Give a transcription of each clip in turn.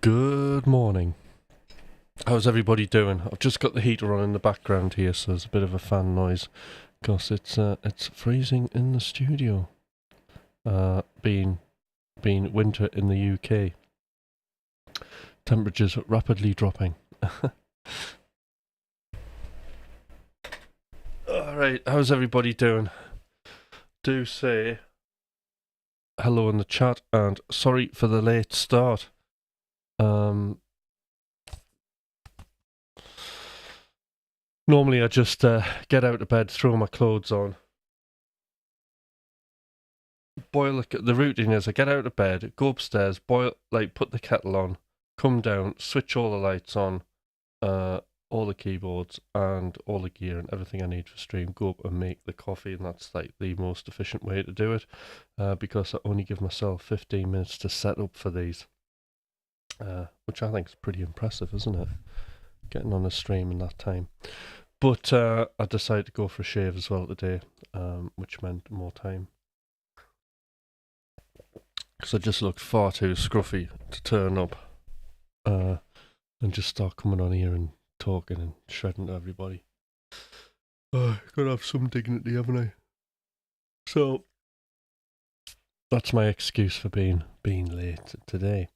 Good morning. How's everybody doing? I've just got the heater on in the background here, so there's a bit of a fan noise because it's freezing in the studio. Being winter in the UK, temperatures rapidly dropping. All right, how's everybody doing? Do say hello in the chat, and sorry for the late start. Normally I just get out of bed, throw my clothes on, boil the routine is I get out of bed, go upstairs, put the kettle on, come down, switch all the lights on, all the keyboards and all the gear and everything I need for stream, go up and make the coffee, and that's like the most efficient way to do it, because I only give myself 15 minutes to set up for these, which I think is pretty impressive, isn't it? Getting on a stream in that time. But I decided to go for a shave as well today, which meant more time. Because I just looked far too scruffy to turn up and just start coming on here and talking and shredding to everybody. Gotta have some dignity, haven't I? So that's my excuse for being late today.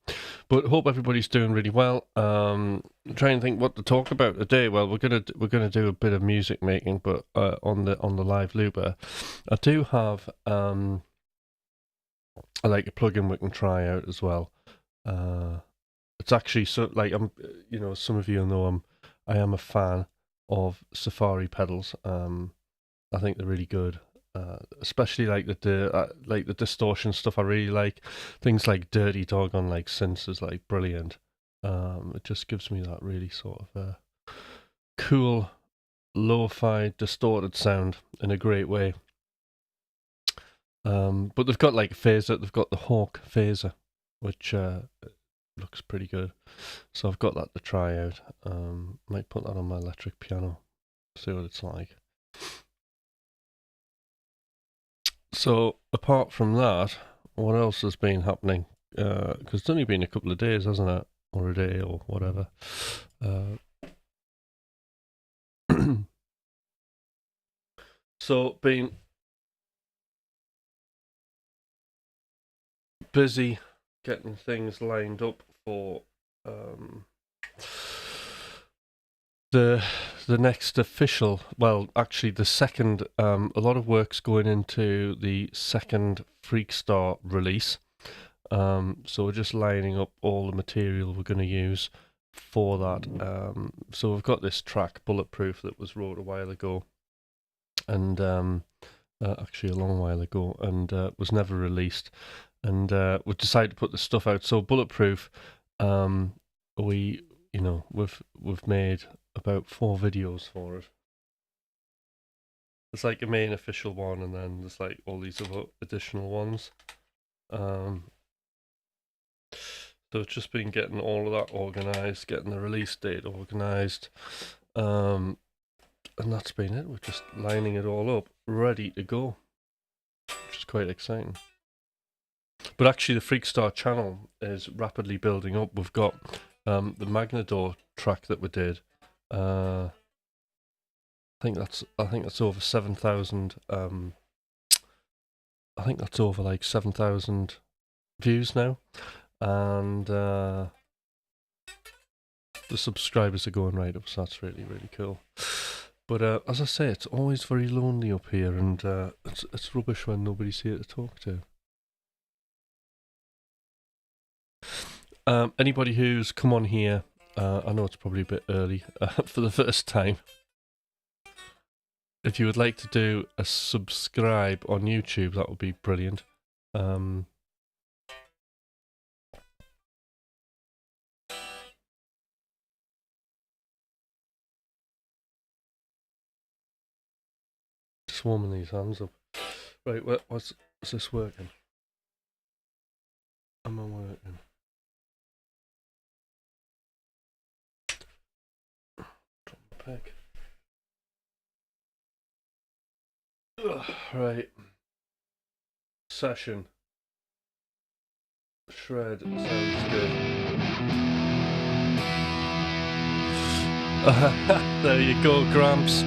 But hope everybody's doing really well. I'm trying to think what to talk about today. Well, we're gonna do a bit of music making, but on the live looper, I do have I like a plugin we can try out as well. It's actually some of you know I am a fan of Safari pedals. I think they're really good. Especially like the distortion stuff. I really like things like Dirty Dog on like synths is like brilliant. It just gives me that really sort of cool, lo-fi, distorted sound in a great way. But they've got like a phaser. They've got the Hawk phaser, which looks pretty good. So I've got that to try out. Might put that on my electric piano, see what it's like. So apart from that, what else has been happening? Because it's only been a couple of days, hasn't it? Or a day or whatever. So been busy getting things lined up for the next official, well, actually the second, a lot of work's going into the second Freakstar release. So we're just lining up all the material we're going to use for that. So we've got this track, Bulletproof, that was wrote a while ago, and actually a long while ago, and was never released. And we decided to put the stuff out. So Bulletproof, we've made about 4 videos for it. It's like a main official one, and then there's like all these other additional ones. So it's just been getting all of that organised, getting the release date organised, and that's been it. We're just lining it all up, ready to go, which is quite exciting. But actually, the Freakstar channel is rapidly building up. We've got the Magnador track that we did. I think that's over 7,000. I think that's over like 7,000 views now, and the subscribers are going right up. So that's really, really cool. But as I say, it's always very lonely up here, and it's rubbish when nobody's here to talk to. Anybody who's come on here, I know it's probably a bit early for the first time. If you would like to do a subscribe on YouTube, that would be brilliant. Just warming these hands up. Right, is this working? Am I working? Drop the peg. Right. Session. Shred sounds good. There you go, Gramps.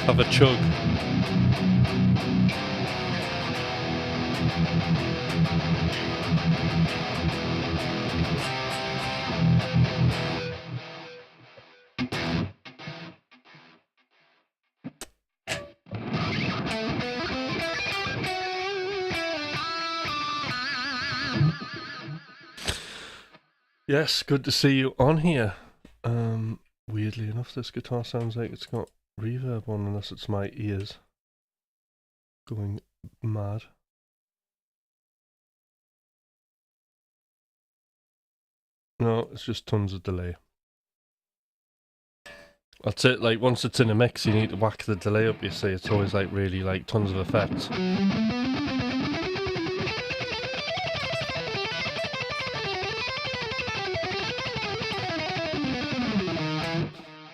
Have a chug. Yes, good to see you on here. Weirdly enough, this guitar sounds like it's got reverb on, unless it's my ears going mad. No, it's just tons of delay. That's it, like once it's in a mix you need to whack the delay up, you see. It's always like really like tons of effects.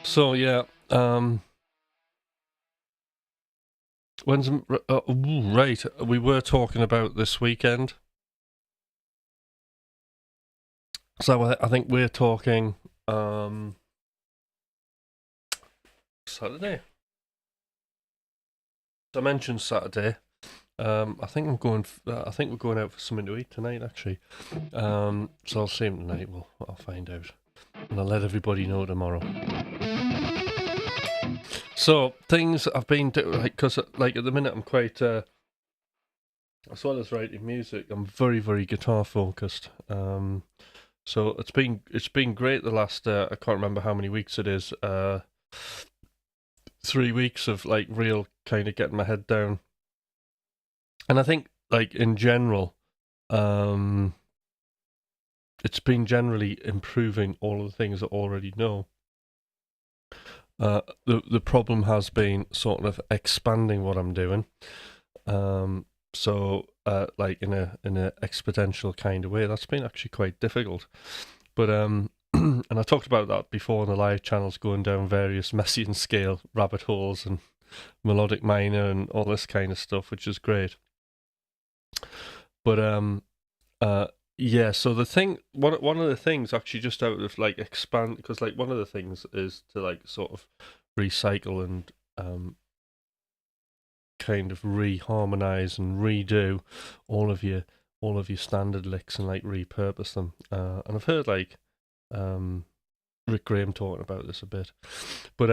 So yeah, when's right? We were talking about this weekend, so I think we're talking Saturday. I mentioned Saturday. I think I'm going. I think we're going out for something to eat tonight, actually. So I'll see him tonight. Well, I'll find out, and I'll let everybody know tomorrow. So things I've been doing, like, because like at the minute I'm quite, as well as writing music, I'm very very guitar focused. So it's been great the last I can't remember how many weeks it is. 3 weeks of like real kind of getting my head down, and I think like in general, it's been generally improving all of the things I already know. The problem has been sort of expanding what I'm doing. So like in a exponential kind of way, that's been actually quite difficult. But and I talked about that before on the live channels, going down various Messiaen scale rabbit holes and melodic minor and all this kind of stuff, which is great. But yeah, so the thing, one of the things actually, just out of like expand, because like one of the things is to like sort of recycle and kind of reharmonize and redo all of your standard licks and like repurpose them. And I've heard like Rick Graham talking about this a bit, but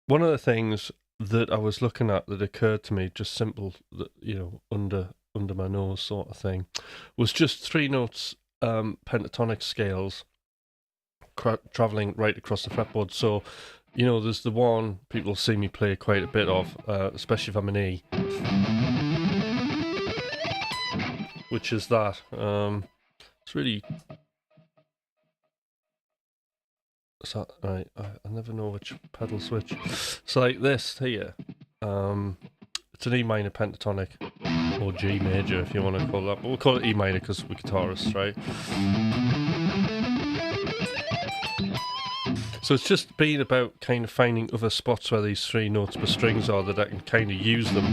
one of the things that I was looking at that occurred to me, just simple, you know, under my nose sort of thing, was just 3 notes pentatonic scales traveling right across the fretboard. So, you know, there's the one people see me play quite a bit of, especially if I'm an E, which is that. It's really... So, right, I never know which pedal switch. So like this here, it's an E minor pentatonic, or G major if you want to call it that, but we'll call it E minor because we're guitarists, right? So it's just been about kind of finding other spots where these 3 notes per strings are that I can kind of use them.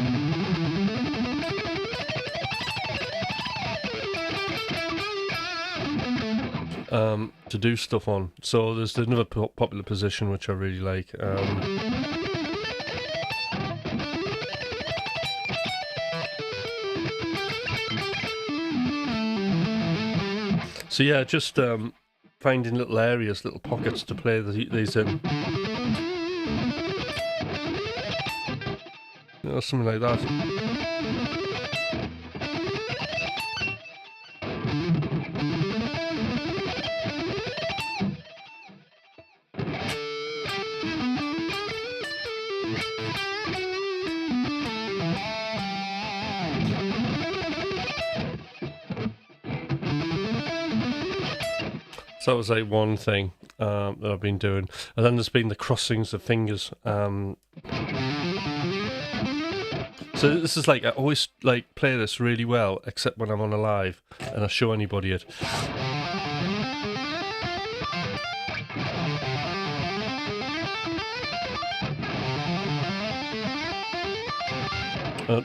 To do stuff on. So there's another popular position which I really like. So yeah, just finding little areas, little pockets to play these in. You know, something like that. So that was like one thing that I've been doing, and then there's been the crossings of fingers. So this is like, I always like play this really well, except when I'm on a live and I show anybody it.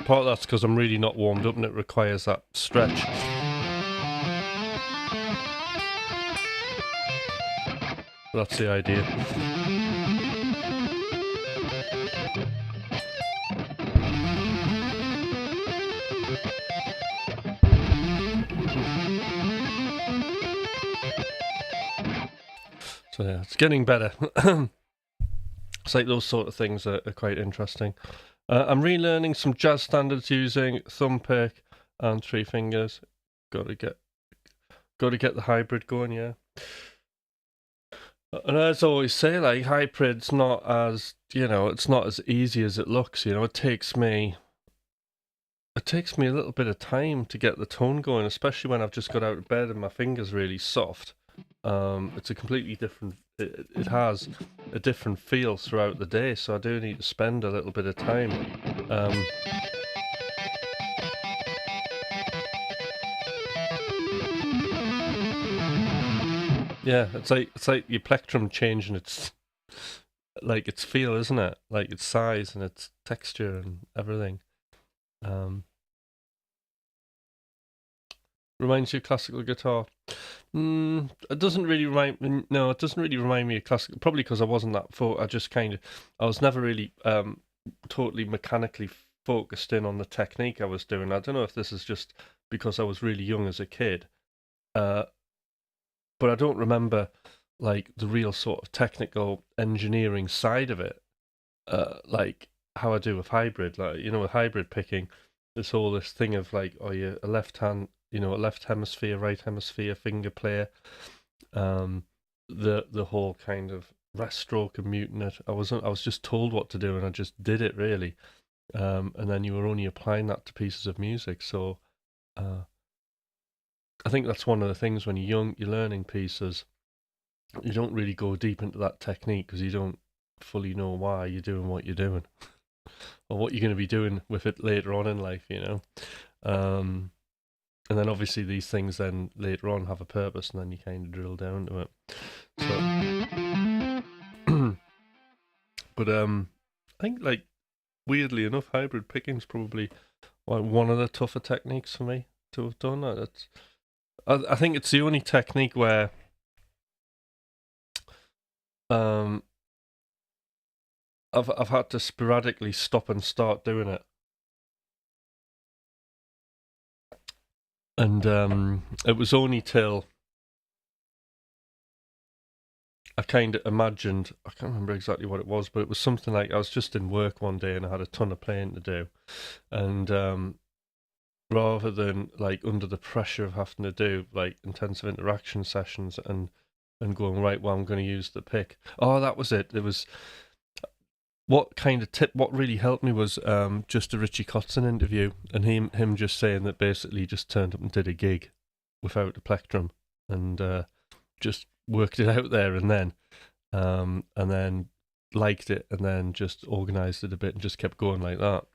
Part of that's because I'm really not warmed up and it requires that stretch. That's the idea. So yeah, it's getting better. It's like those sort of things are quite interesting. I'm relearning some jazz standards using thumb pick and three fingers. Got to get the hybrid going, yeah. And as I always say, like, hybrid's not as, it's not as easy as it looks. It takes me a little bit of time to get the tone going, especially when I've just got out of bed and my finger's really soft. It's a completely different. It has a different feel throughout the day, so I do need to spend a little bit of time. Yeah, it's like your plectrum changing its feel, isn't it? Like its size and its texture and everything. Reminds you of classical guitar. It doesn't really remind me. No, it doesn't really remind me of classical. Probably because I wasn't that. I was never really totally mechanically focused in on the technique I was doing. I don't know if this is just because I was really young as a kid, but I don't remember like the real sort of technical engineering side of it, like how I do with hybrid. Like with hybrid picking, there's all this thing of like, you're a left hand. A left hemisphere, right hemisphere finger player. The whole kind of rest stroke and muting it. I was just told what to do and I just did it really. And then you were only applying that to pieces of music. So I think that's one of the things when you're young, you're learning pieces. You don't really go deep into that technique because you don't fully know why you're doing what you're doing or what you're going to be doing with it later on in life. And then obviously these things then later on have a purpose, and then you kind of drill down to it. So, but I think like weirdly enough, hybrid picking's probably like one of the tougher techniques for me to have done. I think it's the only technique where I've had to sporadically stop and start doing it. And it was only till I kind of imagined, I can't remember exactly what it was, but it was something like I was just in work one day and I had a ton of playing to do. And rather than like under the pressure of having to do like intensive interaction sessions and going, right, well, I'm going to use the pick. Oh, that was it. It was what really helped me was just a Richie Kotzen interview and him just saying that basically he just turned up and did a gig without a plectrum and just worked it out there and then liked it and then just organised it a bit and just kept going like that.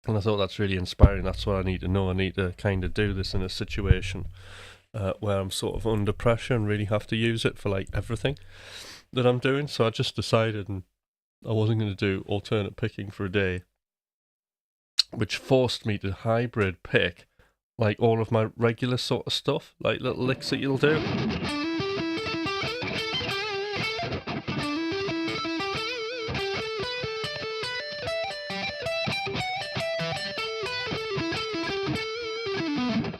And I thought that's really inspiring. That's what I need to know. I need to kind of do this in a situation where I'm sort of under pressure and really have to use it for like everything that I'm doing. So I just decided and I wasn't going to do alternate picking for a day, which forced me to hybrid pick like all of my regular sort of stuff, like little licks that you'll do.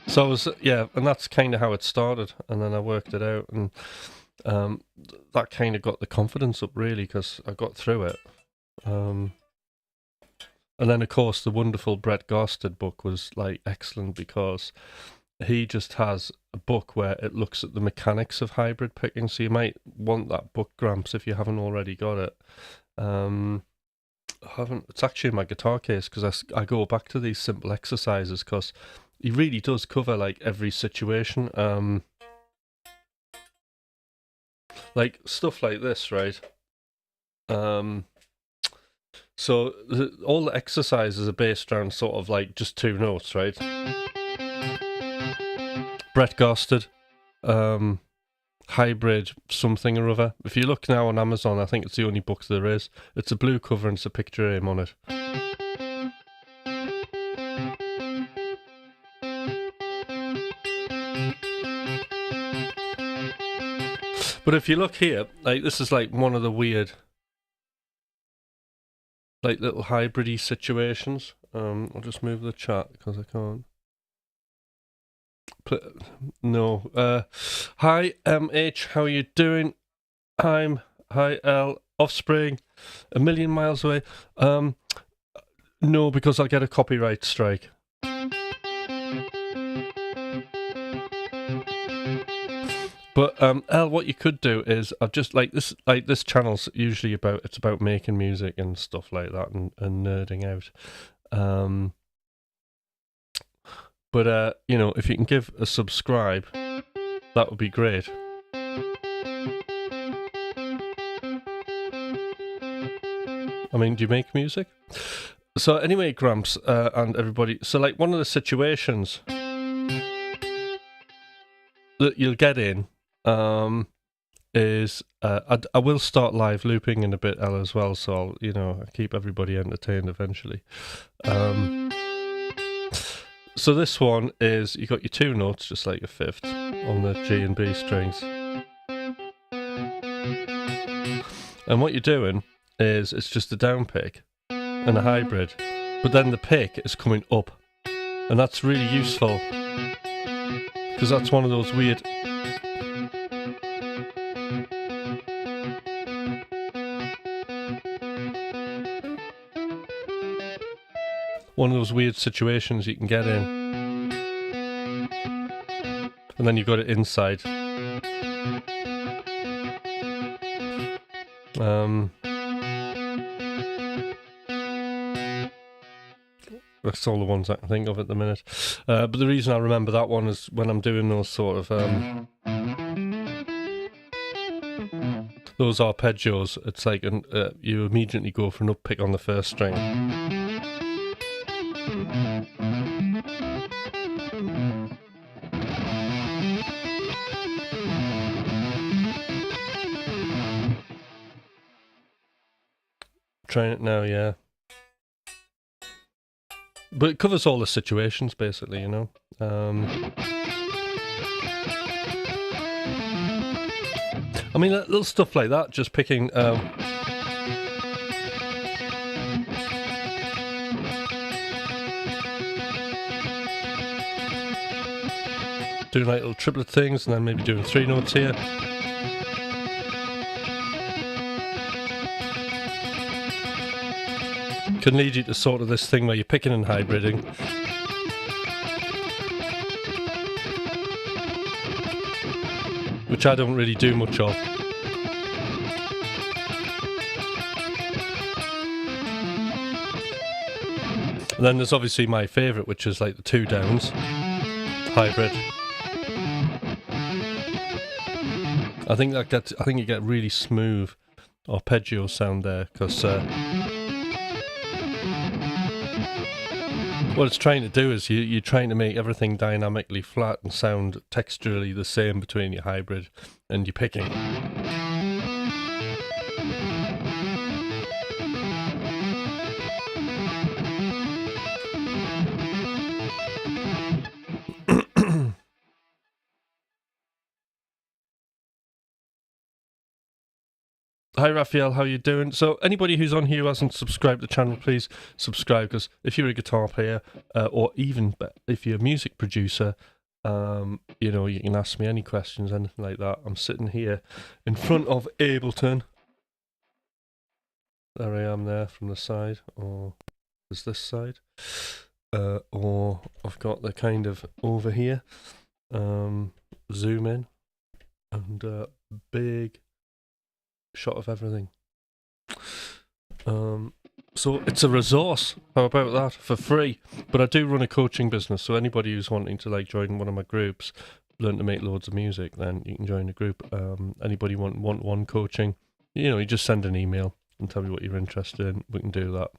So I was, and that's kind of how it started, and then I worked it out, and that kind of got the confidence up really because I got through it. And then of course the wonderful Brett Garsted book was like excellent because he just has a book where it looks at the mechanics of hybrid picking. So you might want that book, Gramps, if you haven't already got it. It's actually in my guitar case because I go back to these simple exercises because he really does cover like every situation. Like stuff like this, right? So all the exercises are based around sort of like just two notes, right? Brett Garsted, hybrid something or other. If you look now on Amazon, I think it's the only book there is. It's a blue cover and it's a picture of him on it. But if you look here, like this is like one of the weird, like little hybridy situations. I'll just move the chat because I can't. No. Hi MH, how are you doing? Hi L, Offspring, a million miles away. No, because I'll get a copyright strike. But L, what you could do is I've just like this channel's usually about making music and stuff like that and nerding out. But you know, if you can give a subscribe, that would be great. I mean, do you make music? So anyway, Gramps and everybody, so like one of the situations that you'll get in is I will start live looping in a bit, Ella, as well, so I'll, you know, keep everybody entertained eventually. So this one is, you got your two notes, just like a fifth, on the G and B strings. And what you're doing is, it's just a down pick and a hybrid, but then the pick is coming up. And that's really useful, because that's one of those weird... one of those weird situations you can get in. And then you've got it inside. That's all the ones I can think of at the minute. But the reason I remember that one is when I'm doing those sort of... those arpeggios, it's like you immediately go for an up pick on the first string. Trying it now, yeah. But it covers all the situations, basically, you know. I mean, little stuff like that, just picking... doing like little triplet things, and then maybe doing three notes here. Can lead you to sort of this thing where you're picking and hybriding. Which I don't really do much of. And then there's obviously my favourite, which is like the two downs. Hybrid. I think you get really smooth arpeggio sound there, because what it's trying to do is you're trying to make everything dynamically flat and sound texturally the same between your hybrid and your picking. Hi Raphael, how you doing? So anybody who's on here who hasn't subscribed to the channel, please subscribe, because if you're a guitar player or even if you're a music producer, you know, you can ask me any questions, anything like that. I'm sitting here in front of Ableton. There I am there from the side, or is this side? Or I've got the kind of over here, zoom in, and big shot of everything. So it's a resource, how about that, for free. But I do run a coaching business, so anybody who's wanting to like join one of my groups, learn to make loads of music, then you can join the group. Anybody want one coaching, you know, you just send an email and tell me what you're interested in, we can do that.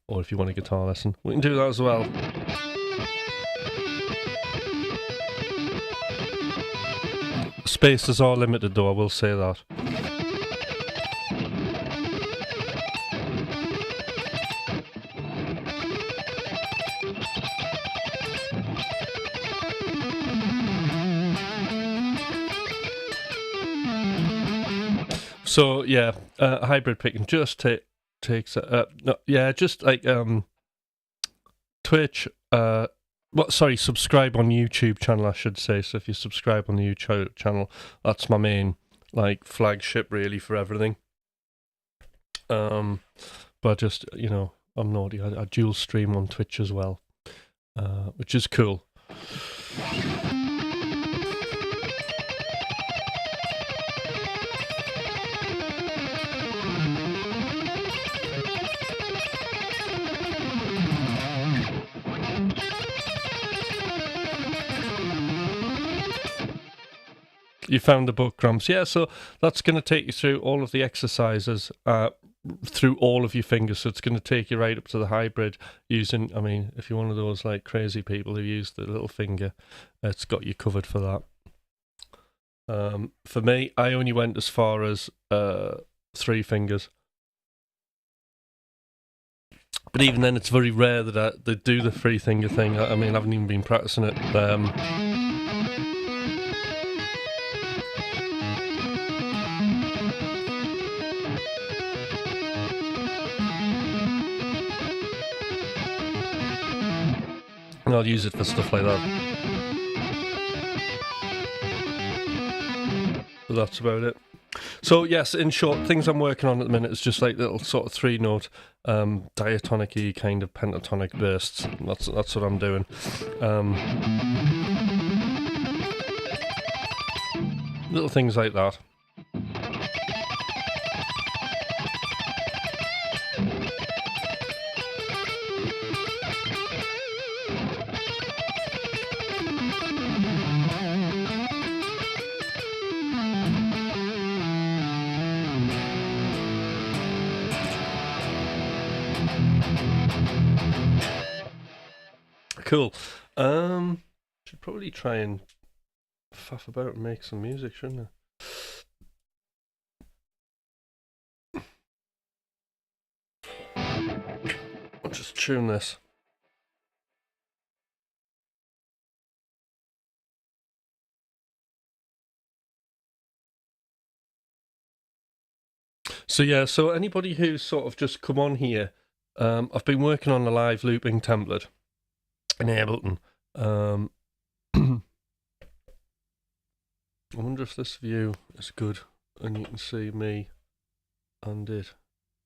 Or if you want a guitar lesson, we can do that as well. Spaces are limited though, I will say that. So yeah, hybrid picking just takes no, yeah, just like Twitch. Subscribe on YouTube channel, I should say. So if you subscribe on the YouTube channel, that's my main like flagship really for everything. But just I'm naughty. I dual stream on Twitch as well, which is cool. You found the book, Grumps. Yeah, so that's going to take you through all of the exercises through all of your fingers. So it's going to take you right up to the hybrid using, I mean, if you're one of those like crazy people who use the little finger, it's got you covered for that. For me, I only went as far as 3 fingers. But even then, it's very rare that they do the 3-finger thing. I mean, I haven't even been practicing it. And I'll use it for stuff like that. But that's about it. So yes, in short, things I'm working on at the minute is just like little sort of 3-note diatonic-y kind of pentatonic bursts. That's what I'm doing. Little things like that. Cool. Should probably try and faff about and make some music, shouldn't I? I'll just tune this. So yeah, so anybody who's sort of just come on here, I've been working on a live looping template in Ableton. I wonder if this view is good and you can see me and it.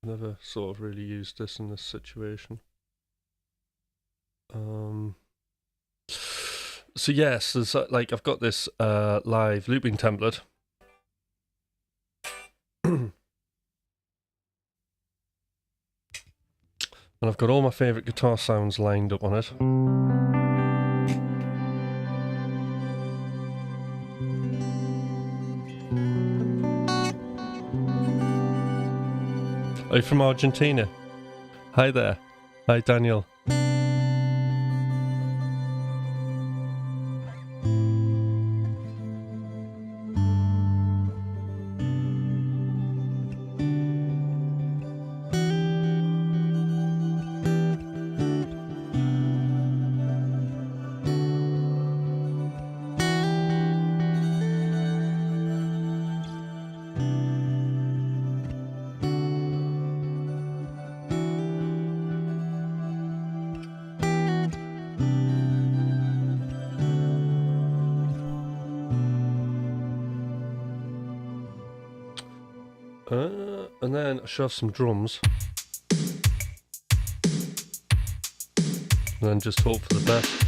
Never sort of really used this in this situation. So yes, there's like I've got this live looping template. And I've got all my favourite guitar sounds lined up on it. Are you from Argentina? Hi there. Hi, Daniel. And then I should have some drums. And then just hope for the best.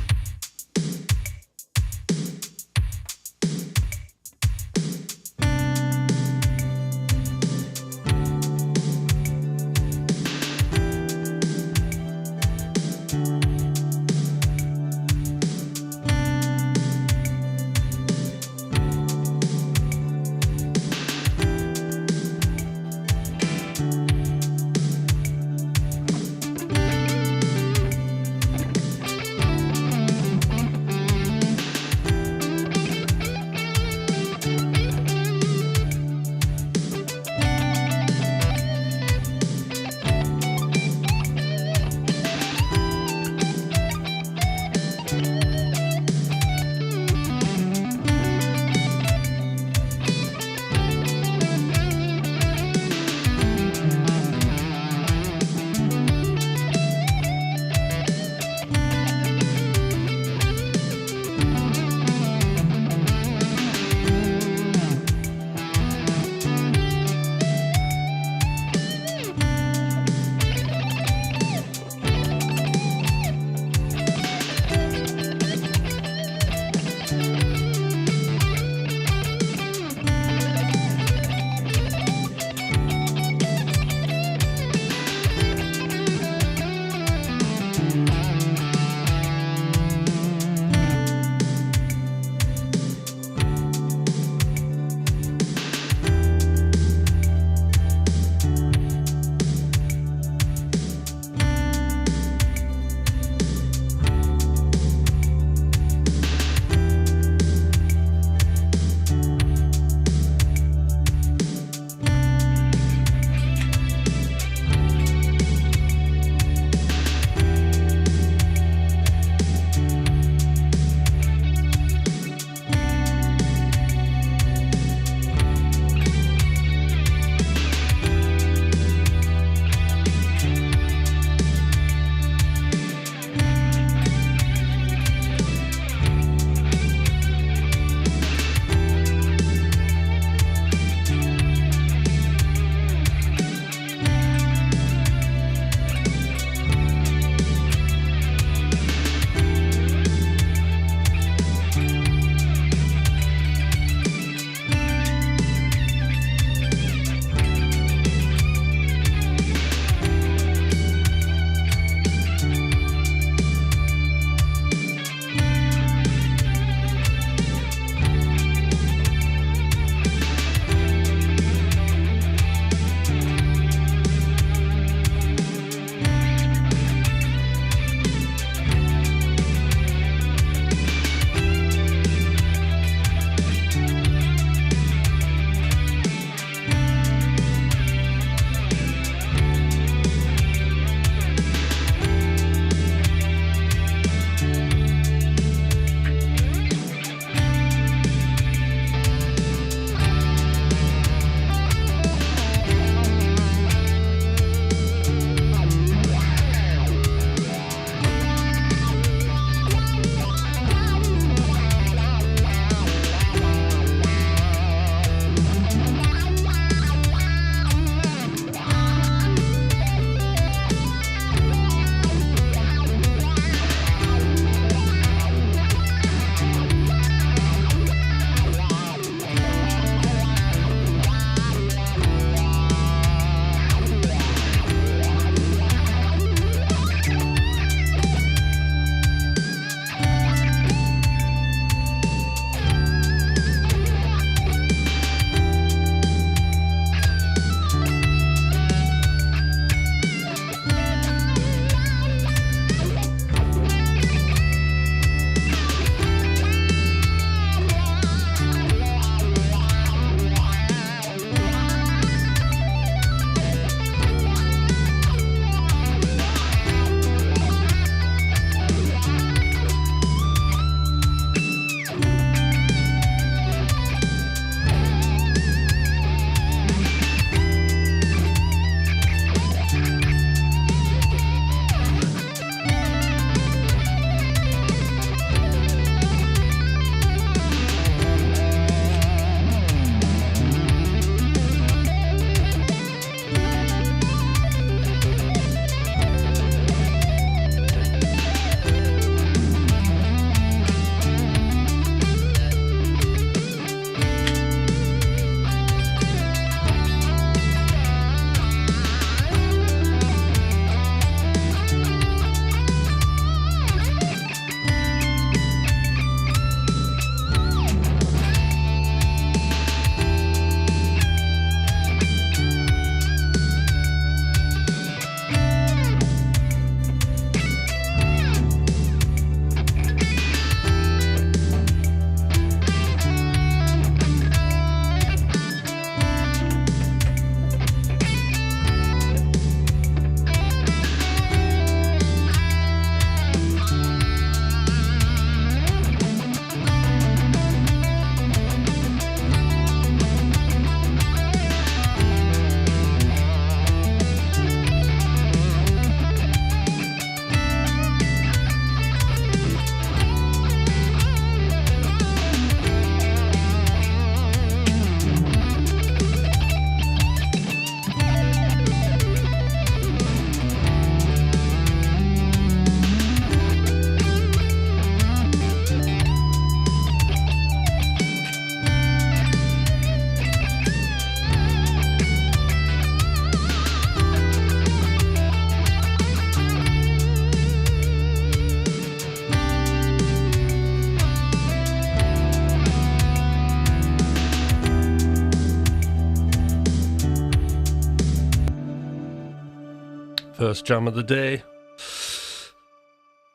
first jam of the day.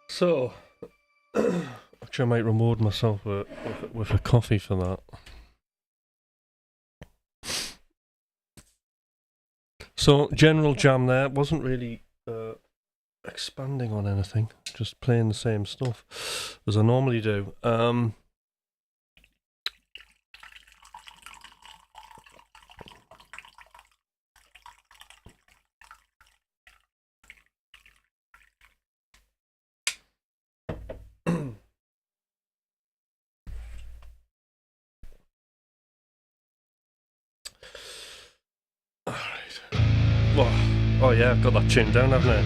So, actually, I might reward myself with a coffee for that. So, general jam there. Wasn't really expanding on anything. Just playing the same stuff as I normally do. Oh yeah, I've got that tune down, haven't I?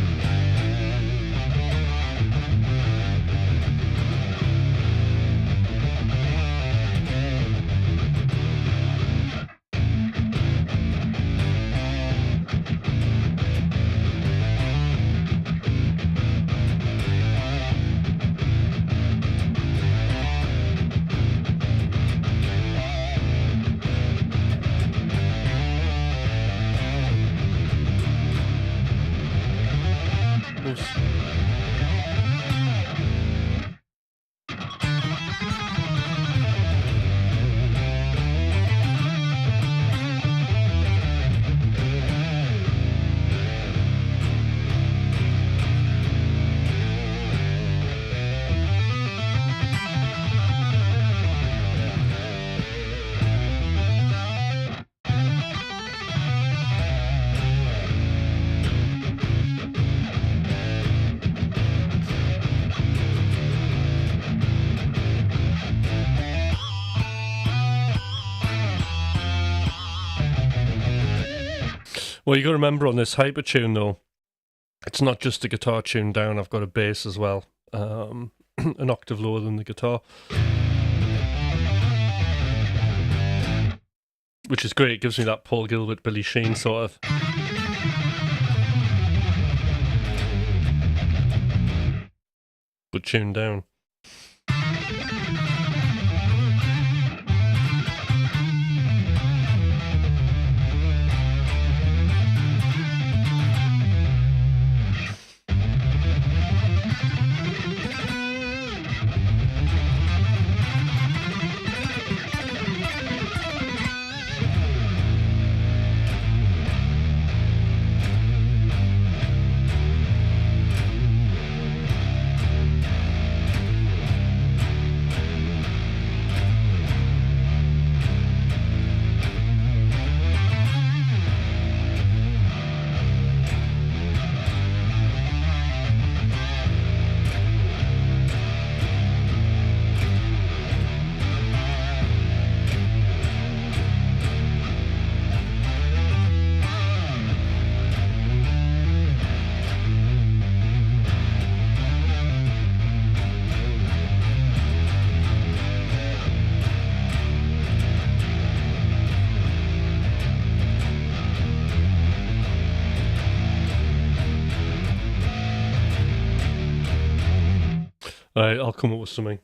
Well, you got to remember on this hyper tune though, it's not just a guitar tuned down. I've got a bass as well, an octave lower than the guitar, which is great. It gives me that Paul Gilbert, Billy Sheehan sort of. But tuned down. Right, I'll come up with something.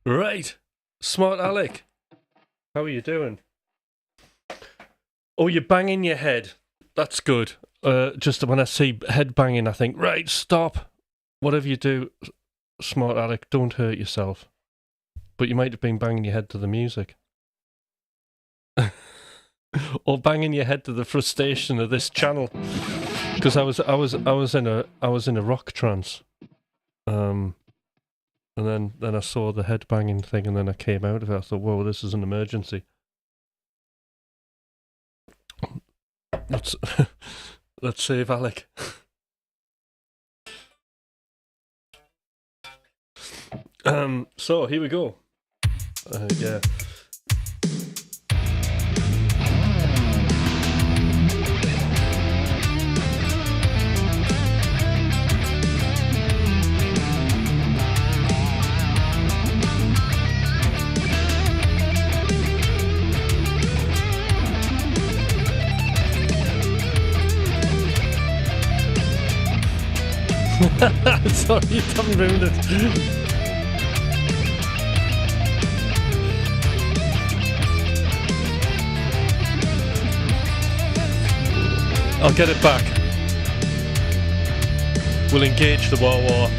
Right. Smart Alec. How are you doing? Oh, you're banging your head. That's good. Just when I see head banging, I think, right, stop. Whatever you do, Smart Alec, don't hurt yourself. But you might have been banging your head to the music. Or banging your head to the frustration of this channel. Because I was in a rock trance. And then I saw the head banging thing, and then I came out of it. I thought, whoa, this is an emergency. Let's save Alec. So here we go. Yeah. Sorry, you haven't ruined it. I'll get it back. We'll engage the war.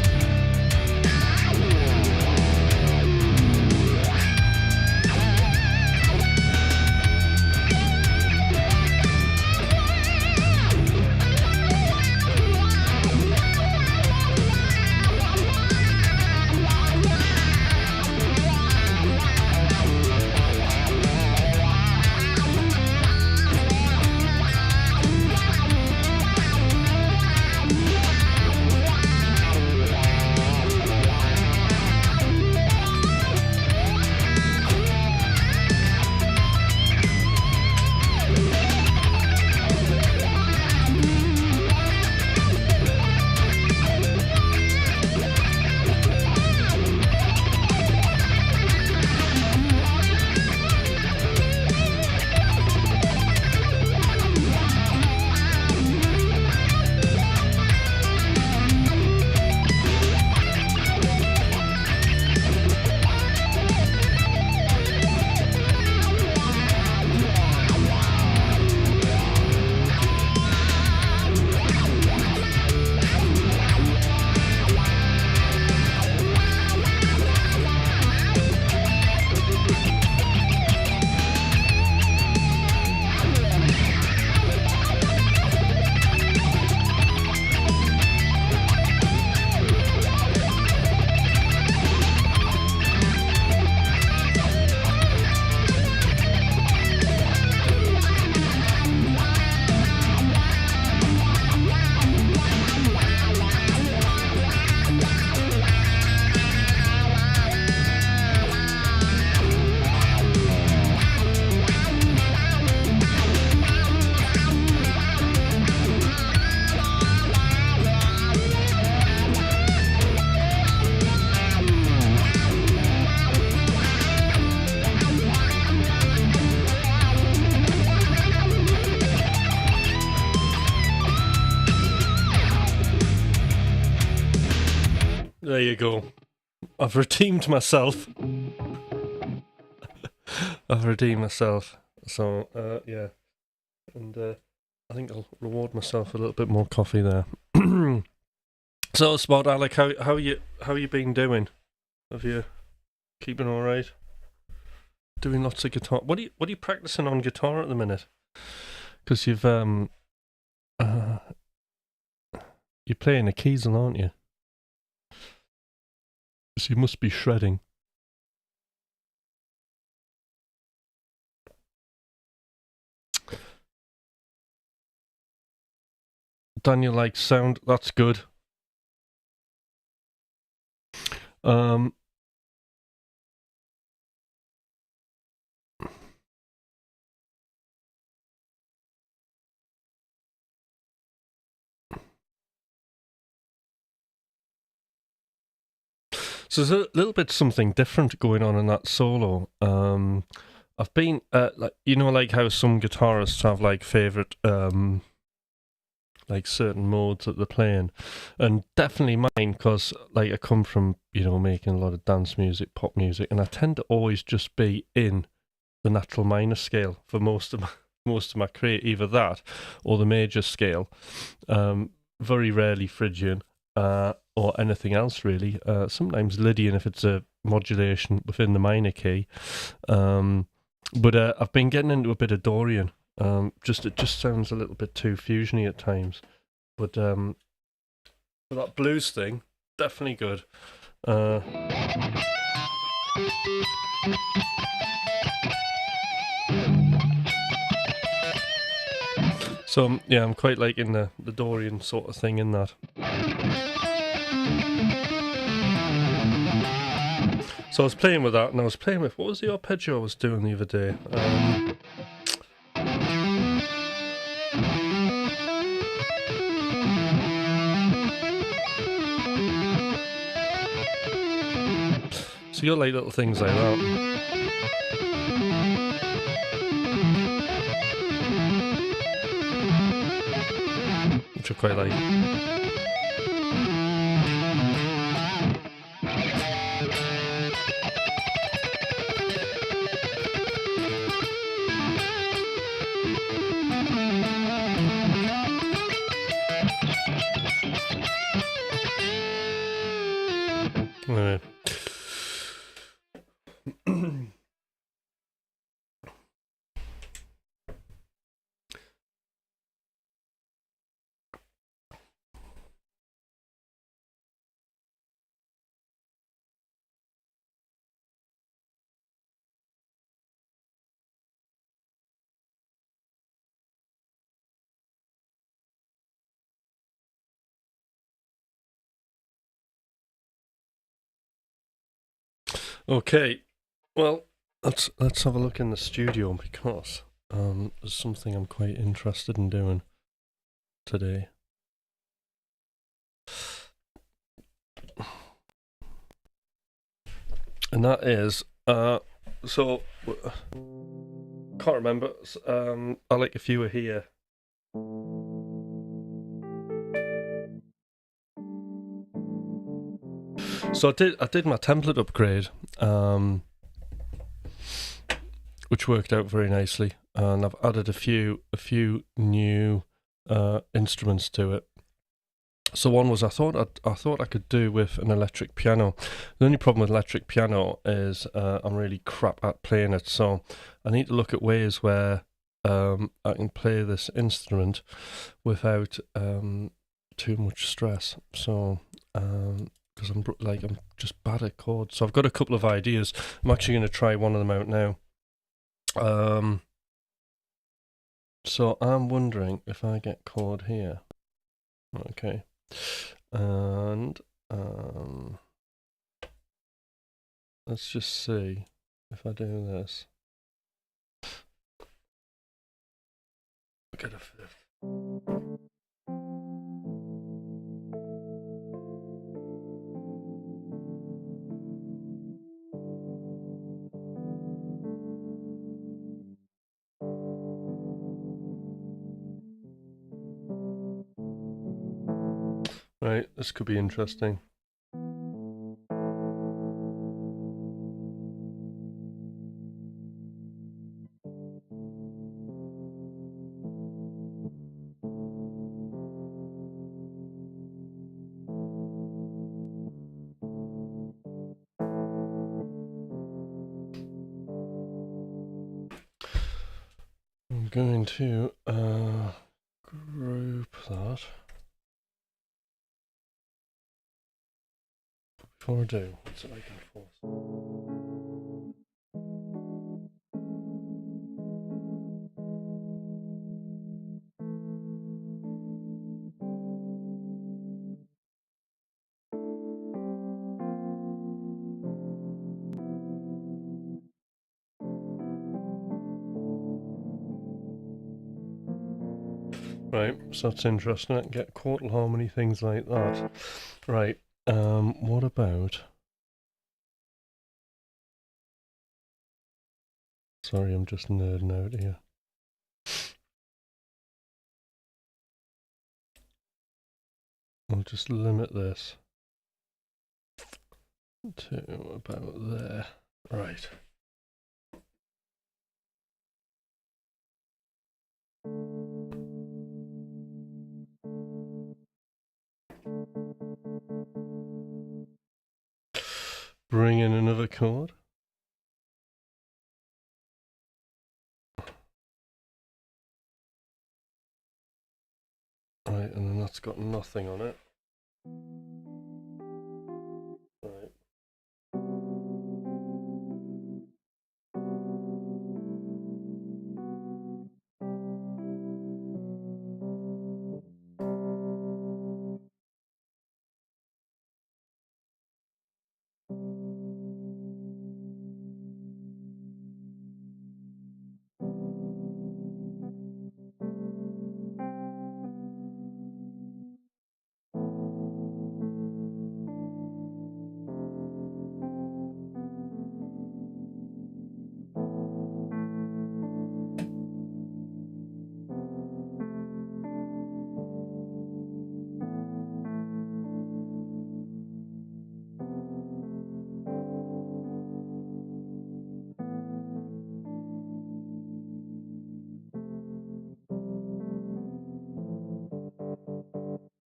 There you go. I've redeemed myself. I've redeemed myself. So, yeah. And I think I'll reward myself a little bit more coffee there. So, Smart Alec, how you been doing? Have you keeping all right? Doing lots of guitar. What are you practicing on guitar at the minute? Because you're playing the keys, aren't you? So you must be shredding. Daniel likes sound. That's good. So there's a little bit something different going on in that solo. I've been like how some guitarists have like favorite like certain modes that they're playing, and definitely mine because like I come from making a lot of dance music, pop music, and I tend to always just be in the natural minor scale for most of my career, either that or the major scale. Very rarely Phrygian or anything else really. Sometimes Lydian if it's a modulation within the minor key. But I've been getting into a bit of Dorian. It just sounds a little bit too fusiony at times. But for that blues thing, definitely good. So yeah, I'm quite liking the Dorian sort of thing in that. So I was playing with that, and I was playing with, what was the arpeggio I was doing the other day? So you got like little things like that. Which I quite like. Anyway. Okay, well, let's have a look in the studio because there's something I'm quite interested in doing today. And that is so can't remember. Alec, if you were here. So I did my template upgrade, which worked out very nicely, and I've added a few new instruments to it. So one was I thought I could do with an electric piano. The only problem with electric piano is I'm really crap at playing it, so I need to look at ways where I can play this instrument without too much stress. So because I'm just bad at chords, so I've got a couple of ideas. I'm actually going to try one of them out now. So I'm wondering if I get chord here. Okay. And let's just see if I do this. Get a fifth. Right, this could be interesting. I'm going to group that. Before I do, what's it like in fourth? Right, so that's interesting. I can get quartal harmony, things like that. Right, what about... Sorry, I'm just nerding out here. We'll just limit this to about there. Right. Bring in another chord. Right, and then that's got nothing on it. Right.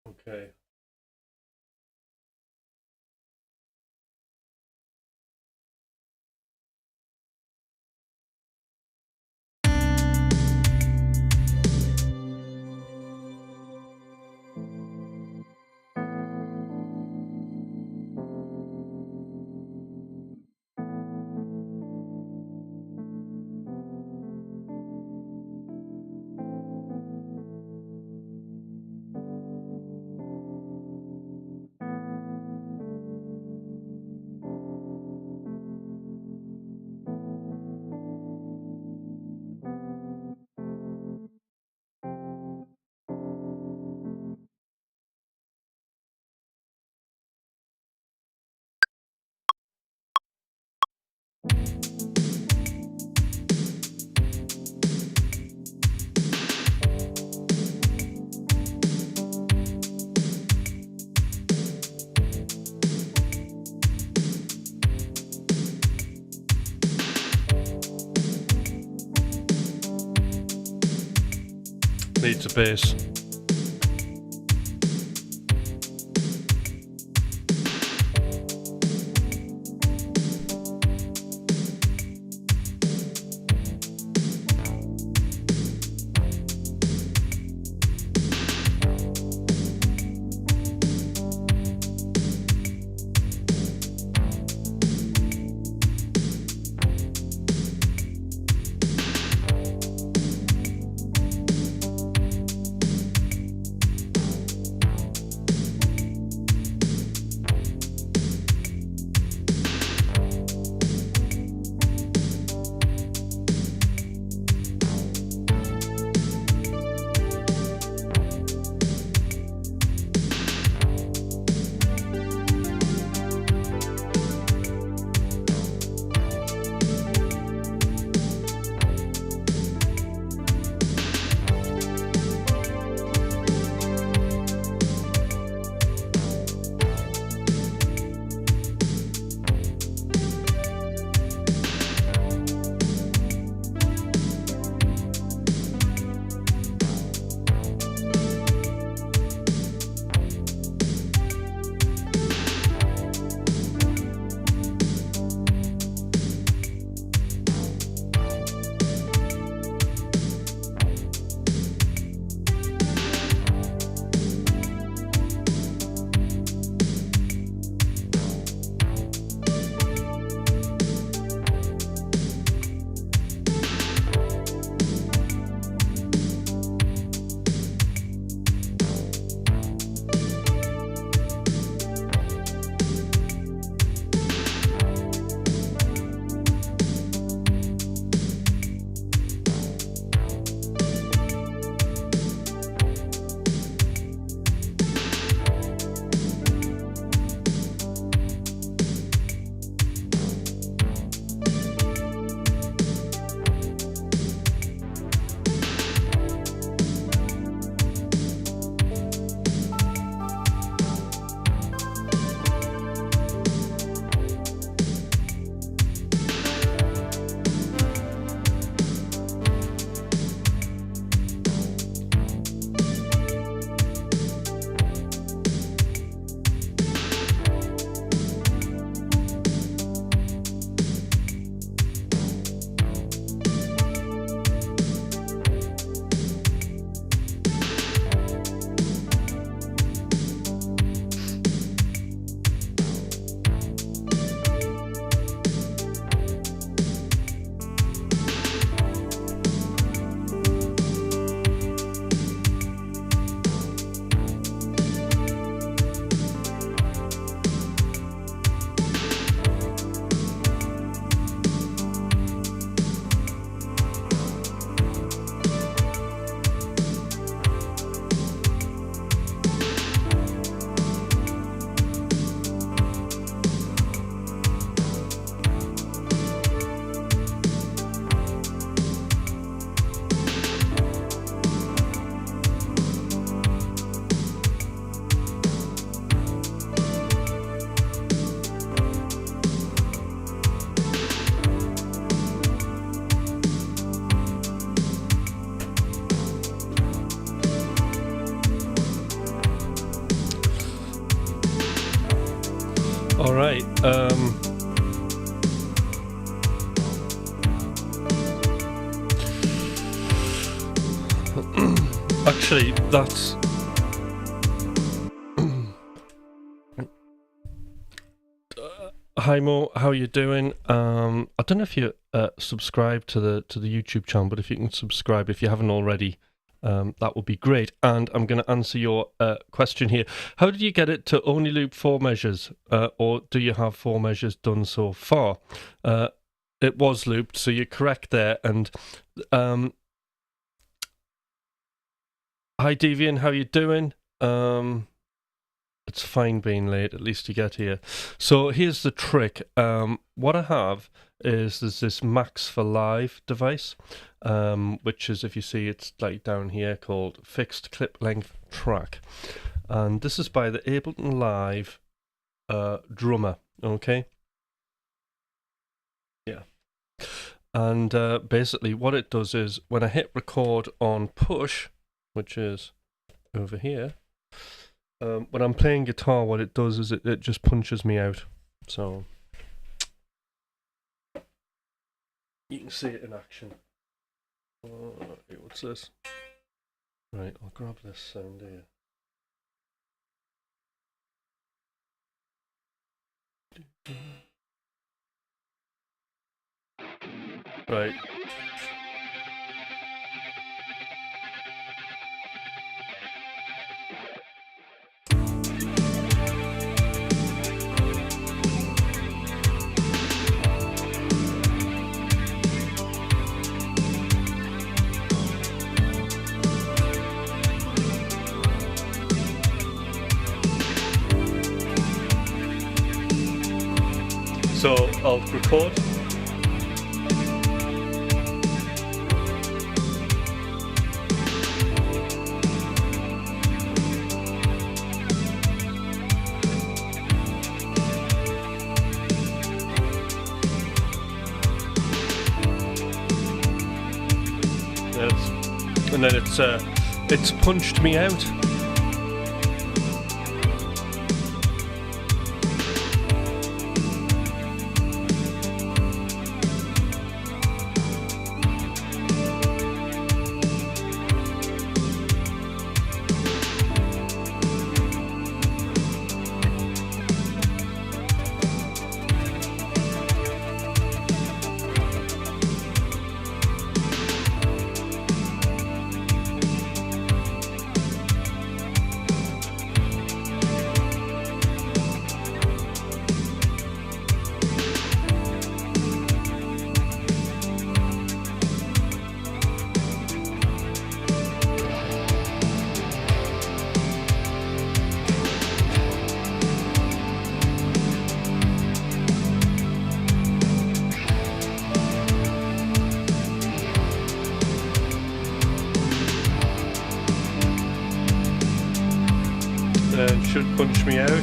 Okay. Needs a bass. All right. Actually, that's. Hi Mo, how you doing? I don't know if you subscribe to the YouTube channel, but if you can subscribe if you haven't already, that would be great. And I'm going to answer your question here. How did you get it to only loop 4 measures, or do you have 4 measures done so far? It was looped, so you're correct there. And hi Devian, how you doing? It's fine being late, at least you get here. So here's the trick. What I have is there's this Max for Live device, which is, if you see, it's like down here, called Fixed Clip Length Track. And this is by the Ableton Live drummer, okay? Yeah. And basically what it does is, when I hit record on push, which is over here, when I'm playing guitar, what it does is it just punches me out. So you can see it in action. What's this? Right, I'll grab this sound here. Right. So I'll record. And then it's punched me out. Should punch me out. There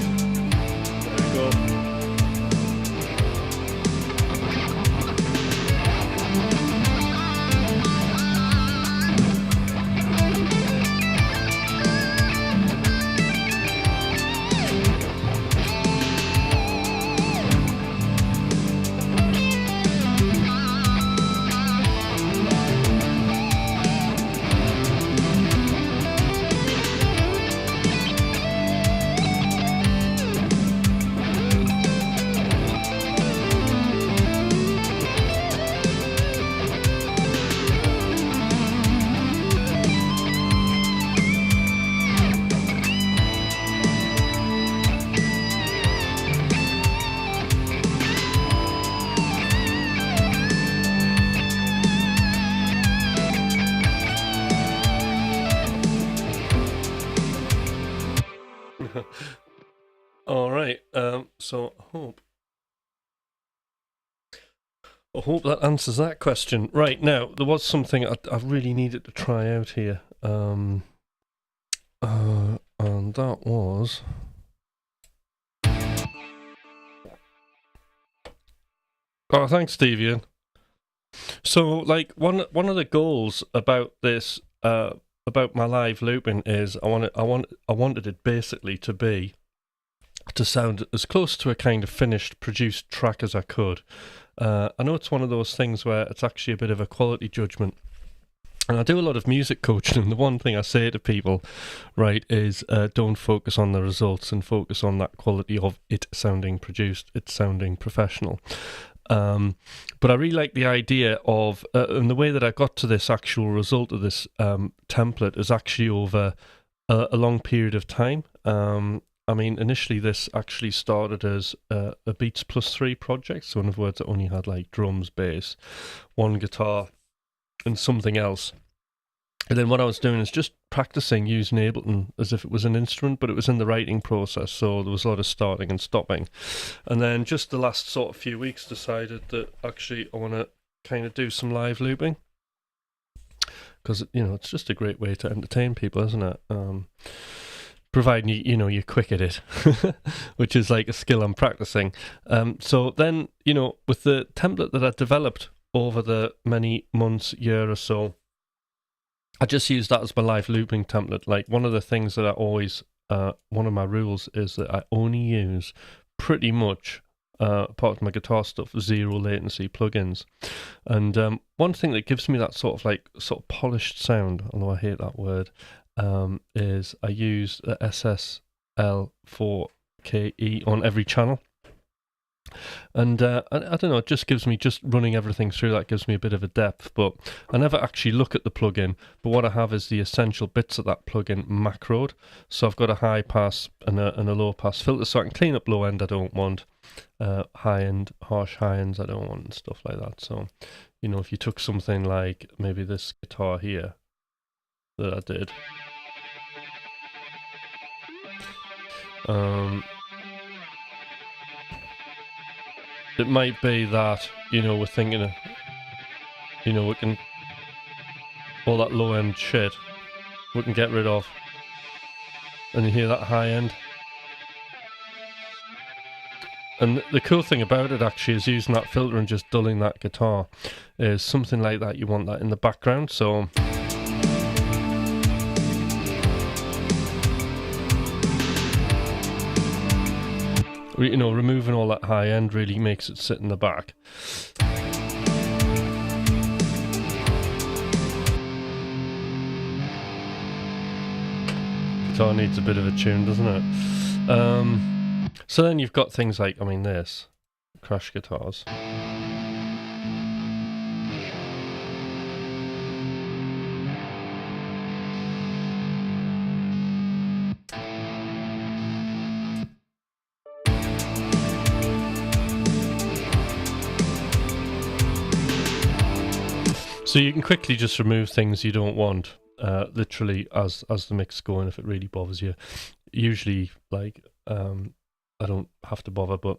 we go. All right. So I hope that answers that question. Right, now there was something I really needed to try out here, and that was. Oh, thanks, Devian. So, like, one of the goals about this, about my live looping is I wanted it basically to be to sound as close to a kind of finished, produced track as I could. I know it's one of those things where it's actually a bit of a quality judgment. And I do a lot of music coaching, and the one thing I say to people, right, is don't focus on the results and focus on that quality of it sounding produced, it sounding professional. But I really like the idea of, and the way that I got to this actual result of this template is actually over a long period of time. I mean, initially this actually started as a Beats plus 3 project. So in other words, it only had like drums, bass, one guitar, and something else. And then what I was doing is just practicing using Ableton as if it was an instrument, but it was in the writing process, so there was a lot of starting and stopping. And then just the last sort of few weeks decided that actually I want to kind of do some live looping, because, you know, it's just a great way to entertain people, isn't it? Providing you're quick at it, which is like a skill I'm practicing. So then, you know, with the template that I developed over the many months, year or so, I just use that as my live looping template. Like, one of the things that I always, one of my rules is that I only use pretty much, apart from my guitar stuff, zero latency plugins. And one thing that gives me that sort of polished sound, although I hate that word, is I use the SSL4KE on every channel. And I don't know, it just gives me, just running everything through that gives me a bit of a depth, but I never actually look at the plugin. But what I have is the essential bits of that plugin macroed. So I've got a high pass and a low pass filter, so I can clean up low end I don't want, high end, harsh high ends I don't want, and stuff like that. So, you know, if you took something like maybe this guitar here that I did, it might be that, you know, we're thinking of, you know, we can, all that low end shit, we can get rid of. And you hear that high end. And the cool thing about it actually is using that filter and just dulling that guitar is something like that. You want that in the background. So you know, removing all that high end really makes it sit in the back. Guitar needs a bit of a tune, doesn't it? So then you've got things like, I mean, this crash guitars. So you can quickly just remove things you don't want, literally as the mix is going, if it really bothers you. Usually, like, I don't have to bother, but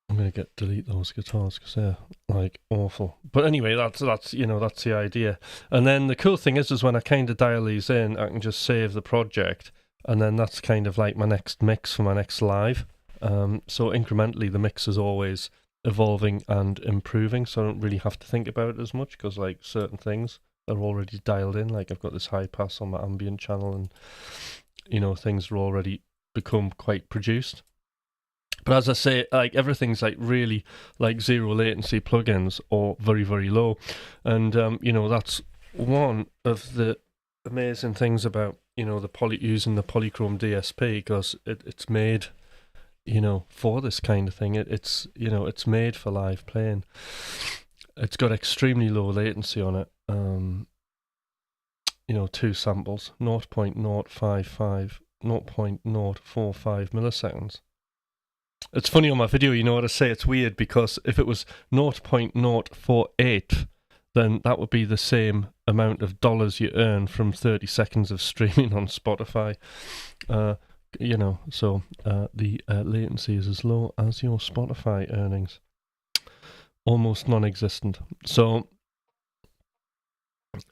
I'm gonna delete those guitars because they're like awful. But anyway, that's you know, that's the idea. And then the cool thing is when I kind of dial these in, I can just save the project, and then that's kind of like my next mix for my next live. So incrementally, the mix is always evolving and improving, so I don't really have to think about it as much, because like certain things are already dialed in. Like I've got this high pass on my ambient channel, and you know, things are already become quite produced. But as I say, like everything's like really like zero latency plugins or very, very low. And you know, that's one of the amazing things about, you know, using the Polychrome DSP, because it's made, you know, for this kind of thing. It's you know, it's made for live playing. It's got extremely low latency on it. You know, 2 samples, 0.055, 0.045 milliseconds. It's funny on my video, you know what I say, it's weird, because if it was 0.048, then that would be the same amount of dollars you earn from 30 seconds of streaming on Spotify. You know, so the latency is as low as your Spotify earnings. Almost non-existent. So,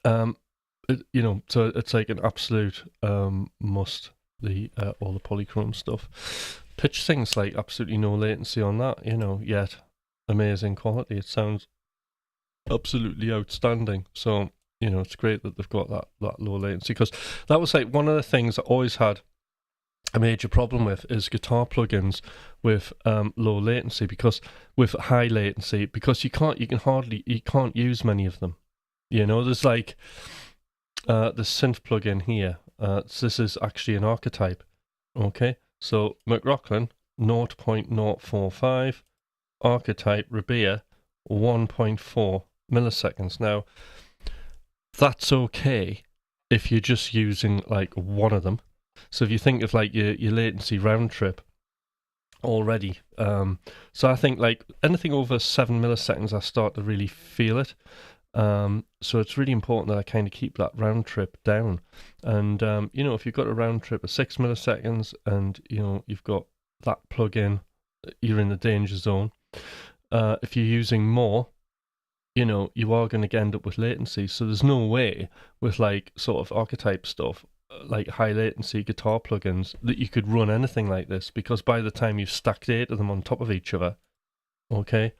you know, so it's like an absolute must, all the Polychrome stuff. Pitch things like absolutely no latency on that, you know, yet amazing quality. It sounds absolutely outstanding. So, you know, it's great that they've got that low latency, because that was like one of the things I always had a major problem with is guitar plugins with low latency, because with high latency, because you can't use many of them. You know, there's like the synth plugin here. So this is actually an archetype. Okay, so McRocklin 0.045, archetype Rabea 1.4 milliseconds. Now that's okay if you're just using like one of them. So if you think of like your latency round trip already, so I think like anything over 7 milliseconds, I start to really feel it. So it's really important that I kind of keep that round trip down. And you know, if you've got a round trip of 6 milliseconds, and you know you've got that plug-in, you're in the danger zone. If you're using more, you know, you are going to end up with latency. So there's no way with like sort of archetype stuff, like high latency guitar plugins, that you could run anything like this, because by the time you've stacked 8 of them on top of each other, okay,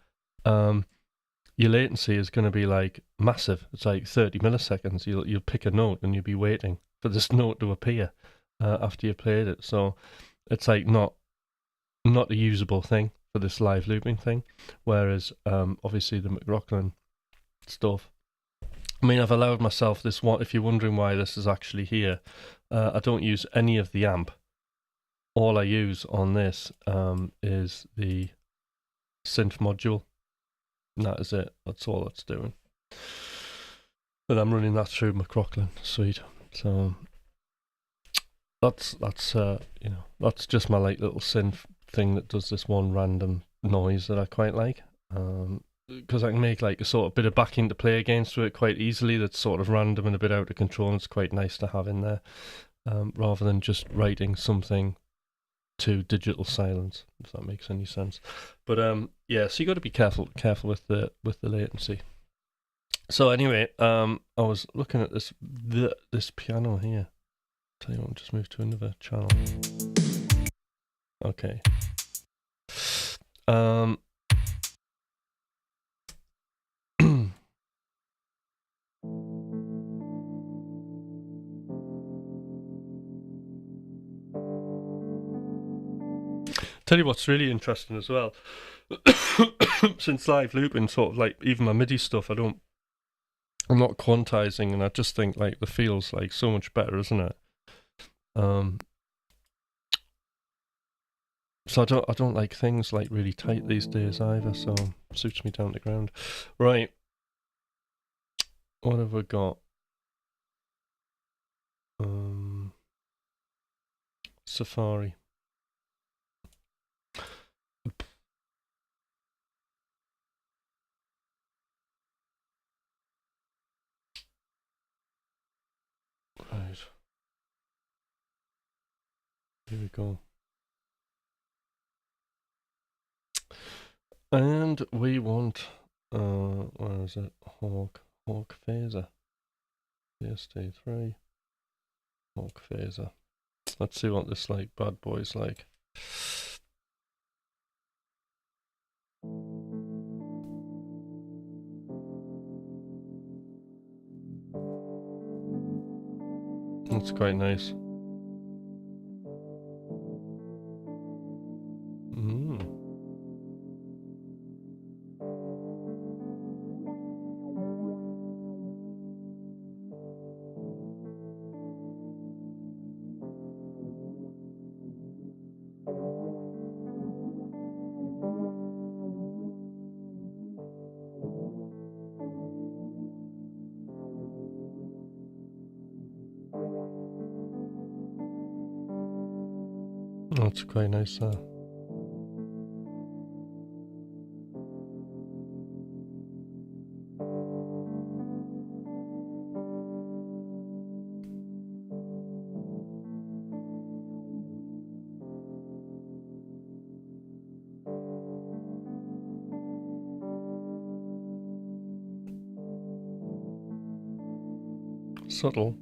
your latency is going to be like massive. It's like 30 milliseconds. You'll pick a note and you'll be waiting for this note to appear after you played it. So it's like not a usable thing for this live looping thing. Whereas obviously the McRocklin stuff, I mean, I've allowed myself this one. If you're wondering why this is actually here, I don't use any of the amp. All I use on this is the synth module. And that is it. That's all it's doing. And I'm running that through McRocklin Suite. So that's you know, that's just my like little synth thing that does this one random noise that I quite like. Because I can make like a sort of bit of backing to play against with it quite easily. That's sort of random and a bit out of control. And it's quite nice to have in there, rather than just writing something to digital silence, if that makes any sense. But yeah, so you got to be careful with the latency. So anyway, I was looking at this piano here. Tell you what, I'll just move to another channel. Okay. Tell you what's really interesting as well. Since live looping, sort of like even my MIDI stuff, I'm not quantizing, and I just think like the feel's like so much better, isn't it? So I don't like things like really tight these days either, so it suits me down to ground. Right. What have we got? Safari. Right. Here we go. And we want, where is it? Hawk phaser. PST3. Hawk phaser. Let's see what this like bad boy's like. That's quite nice. That's quite nice there. Subtle.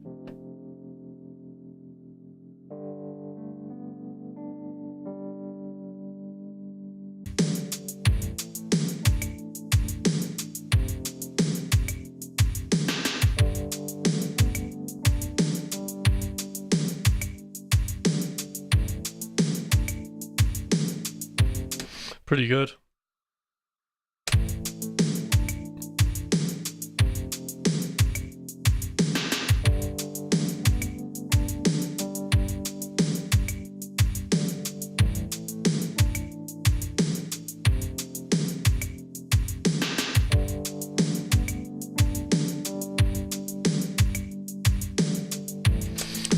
Pretty good.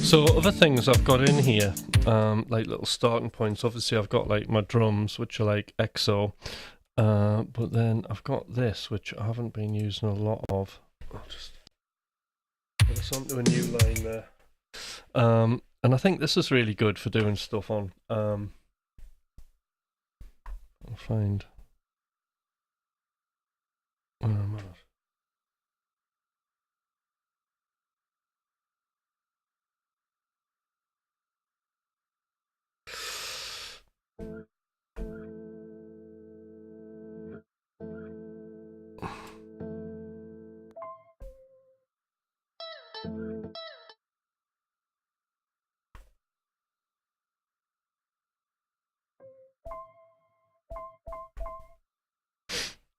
So other things I've got in here, like little starting points. Obviously I've got like my drums, which are like EXO, but then I've got this, which I haven't been using a lot of. I'll just put this onto a new line there. And I think this is really good for doing stuff on. I'll find where am I?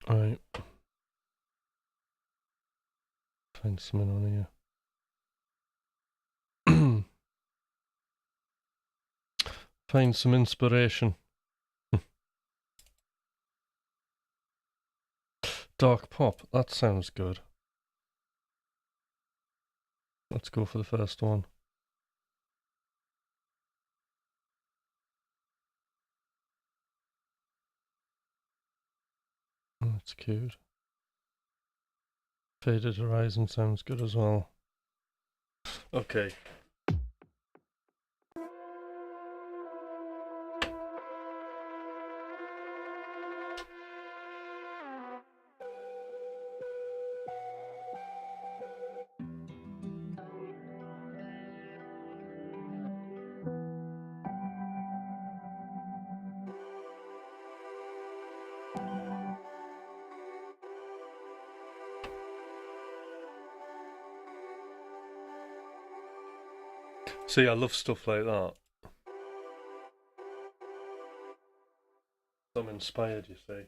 Alright. Find something on here. Find some inspiration. Dark pop, that sounds good. Let's go for the first one. Oh, that's cute. Faded Horizon sounds good as well. Okay. See, I love stuff like that. I'm inspired, you see.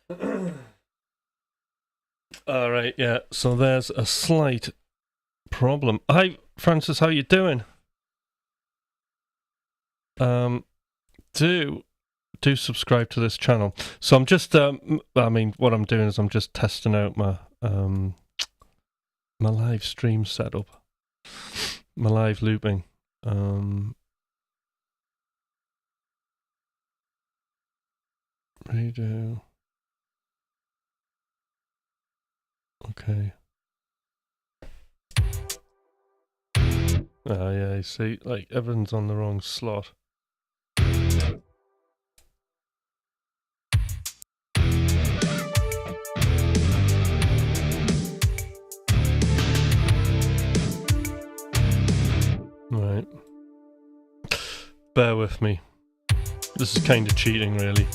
All right, yeah. So there's a slight problem. Hi, Francis. How you doing? Do subscribe to this channel. So I'm just I mean, what I'm doing is I'm just testing out my my live stream setup, my live looping. Redo. Okay. Oh yeah, you see, like everyone's on the wrong slot. Right. Bear with me. This is kind of cheating, really.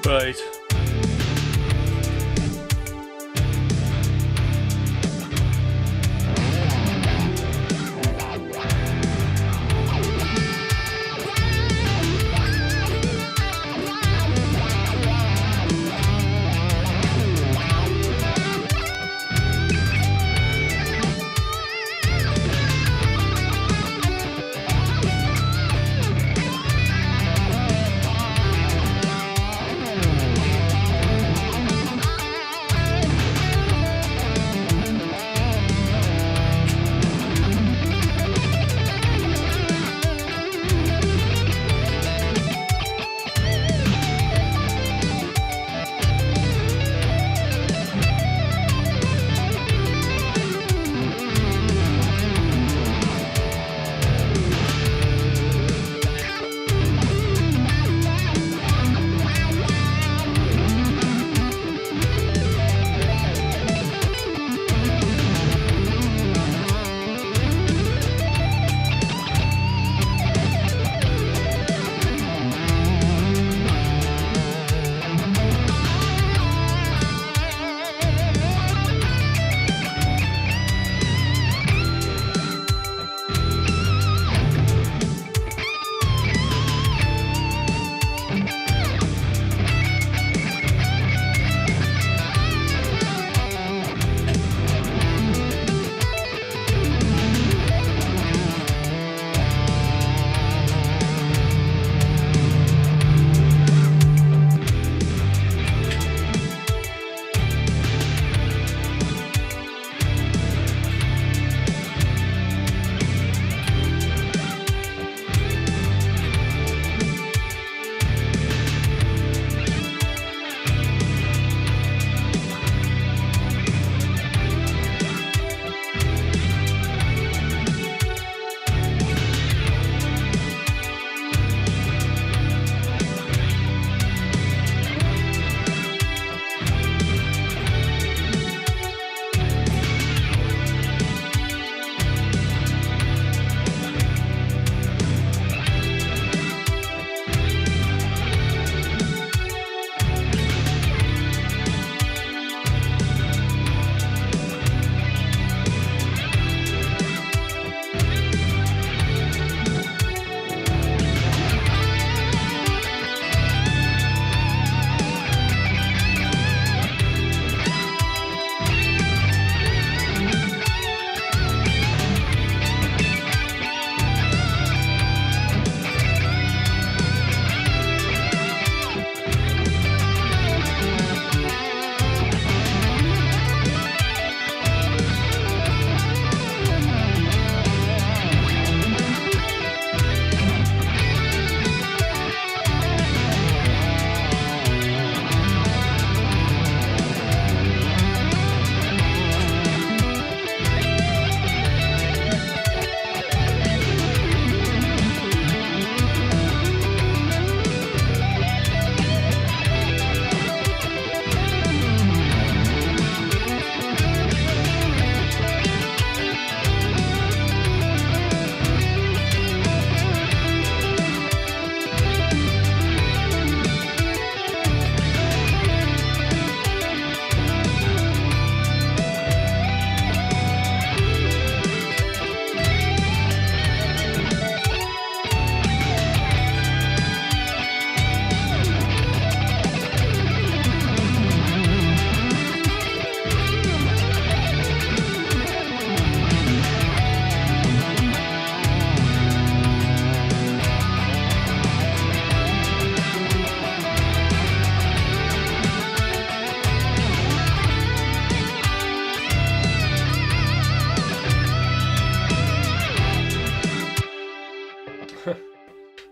Right.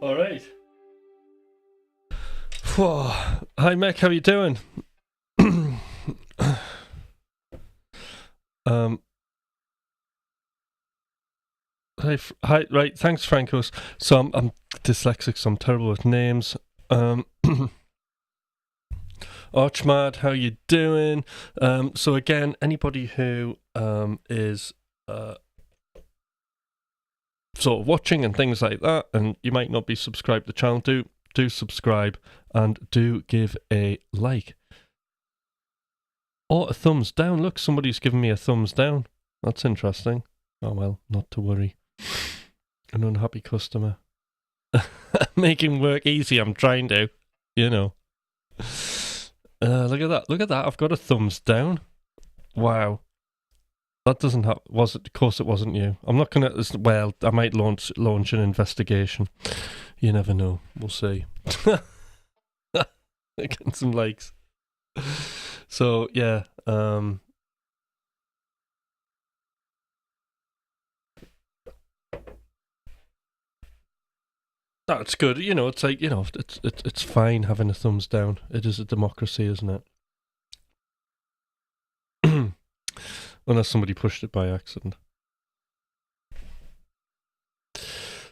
All right. Whoa. Hi, Mick. How you doing? um. Hi. Right. Thanks, Francos. So I'm dyslexic, so I'm terrible with names. Archmad, how you doing? So again, anybody who is sort of watching and things like that, and you might not be subscribed to the channel, do subscribe and do give a like or a thumbs down. Look, somebody's giving me a thumbs down. That's interesting. Oh well, not to worry. An unhappy customer. Making work easy. I'm trying to, you know. Look at that. Look at that. I've got a thumbs down. Wow. That doesn't have. Was it? Of course, it wasn't you. I'm not gonna. Well, I might launch an investigation. You never know. We'll see. Getting some likes. So yeah. That's good. You know, it's like, you know, it's fine having a thumbs down. It is a democracy, isn't it? Unless somebody pushed it by accident.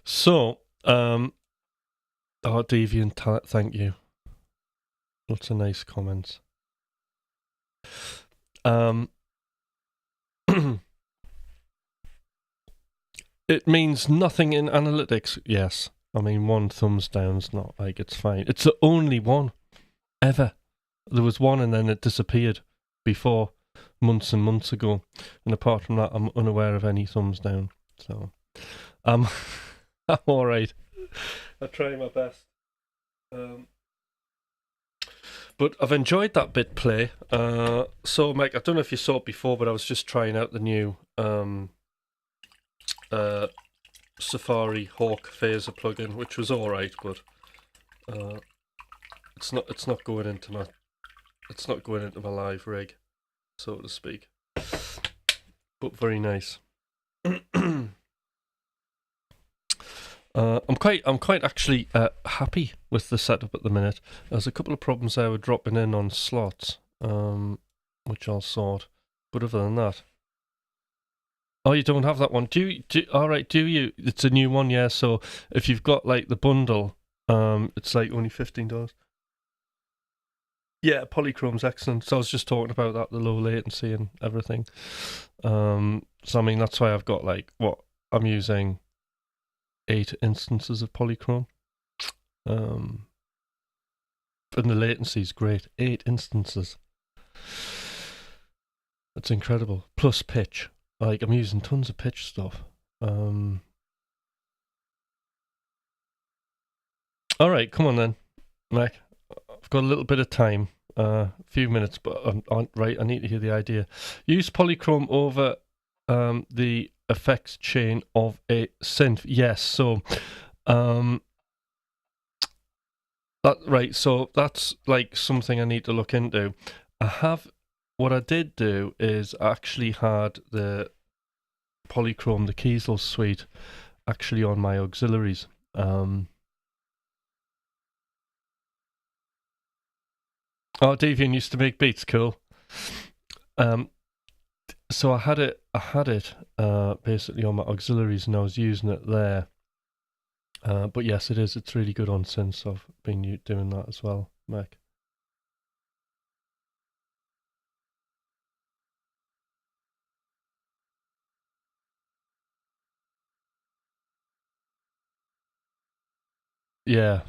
So, Deviant, thank you. Lots of nice comments. It means nothing in analytics. Yes. I mean, one thumbs down's not like it's fine. It's the only one ever. There was one and then it disappeared before, months and months ago. And apart from that, I'm unaware of any thumbs down. So, I'm all right. I try my best. But I've enjoyed that bit play. So, Mike, I don't know if you saw it before, but I was just trying out the new Safari Hawk phaser plugin, which was all right, but it's not going into my live rig, so to speak. But very nice. I'm quite actually happy with the setup at the minute. There's a couple of problems there with dropping in on slots, which I'll sort. But other than that, oh, you don't have that one. Do all right? Do you? It's a new one, yeah. So if you've got like the bundle, it's like only $15. Yeah, Polychrome's excellent. So I was just talking about that, the low latency and everything. So I mean, that's why I've got like I'm using 8 instances of Polychrome. And the latency's great. 8 instances. That's incredible. Plus pitch. Like, I'm using tons of pitch stuff. Alright, come on then, Mac. I've got a little bit of time. A few minutes, but right, I need to hear the idea. Use Polychrome over the effects chain of a synth. Yes, so so that's like something I need to look into. What I did do is I actually had the Polychrome, the Kiesel suite, actually on my auxiliaries. Devian used to make beats, cool. So I had it basically on my auxiliaries, and I was using it there. But yes, it's really good on synths. I've been doing that as well, Mac. Yeah.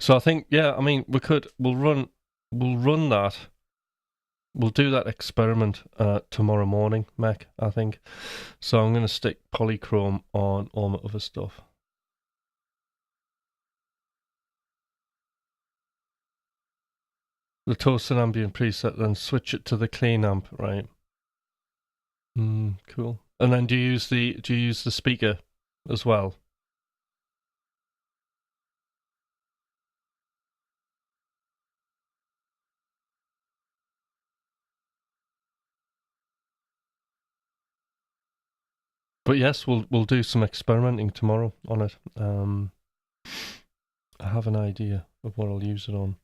So I think, yeah, I mean, we'll run that. We'll do that experiment tomorrow morning, Mac, I think. So I'm going to stick Polychrome on all my other stuff. The toast and ambient preset, then switch it to the clean amp, right? Cool. And then do you use the speaker as well? But yes, we'll do some experimenting tomorrow on it. I have an idea of what I'll use it on.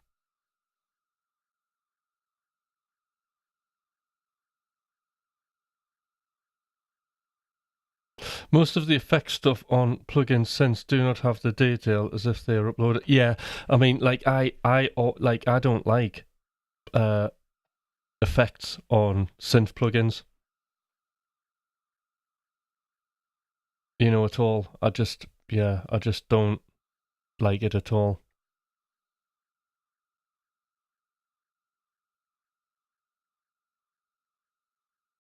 Most of the effect stuff on plugin synths do not have the detail as if they are uploaded. Yeah, I mean, like I don't like effects on synth plugins. You know, at all. I just don't like it at all.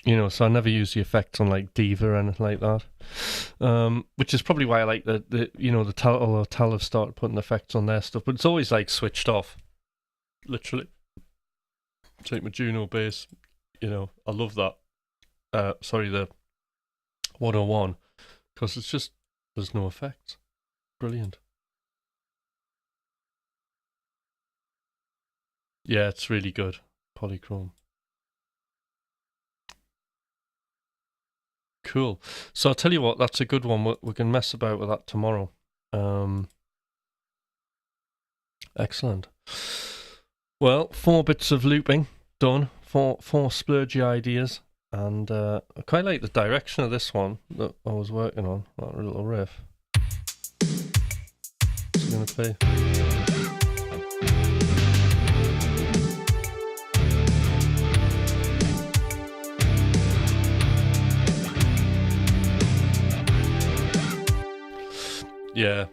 You know, so I never use the effects on like Diva or anything like that. Which is probably why I like the you know the Tal have started putting effects on their stuff, but it's always like switched off. Literally, take my Juno bass. You know, I love that. Sorry, the 101 because it's just there's no effects. Brilliant. Yeah, it's really good. Polychrome. Cool. So I'll tell you what, that's a good one. We can mess about with that tomorrow. Excellent. Well, 4 bits of looping done. Four splurgy ideas, and I quite like the direction of this one that I was working on. That little riff. It's gonna play. Yeah.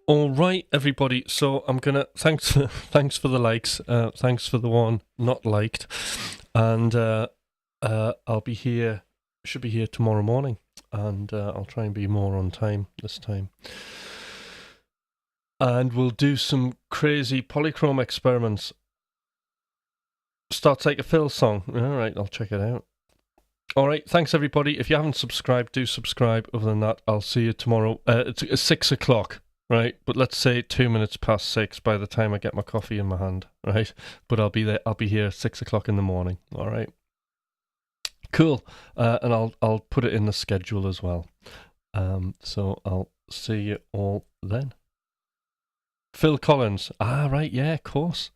All right, everybody. So I'm gonna thanks for the likes. Thanks for the one not liked, and I'll be here. Should be here tomorrow morning, and I'll try and be more on time this time. And we'll do some crazy polychrome experiments. Starts like a Phil song. All right, I'll check it out. All right, thanks everybody. If you haven't subscribed, do subscribe. Other than that, I'll see you tomorrow. It's 6 o'clock, right? But let's say 2 minutes past 6 by the time I get my coffee in my hand, right? But I'll be there. I'll be here 6 o'clock in the morning. All right. Cool. And I'll put it in the schedule as well. So I'll see you all then. Phil Collins. Ah, right. Yeah, of course.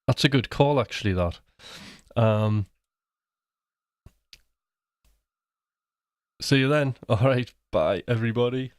That's a good call, actually. That. See you then. All right. Bye, everybody.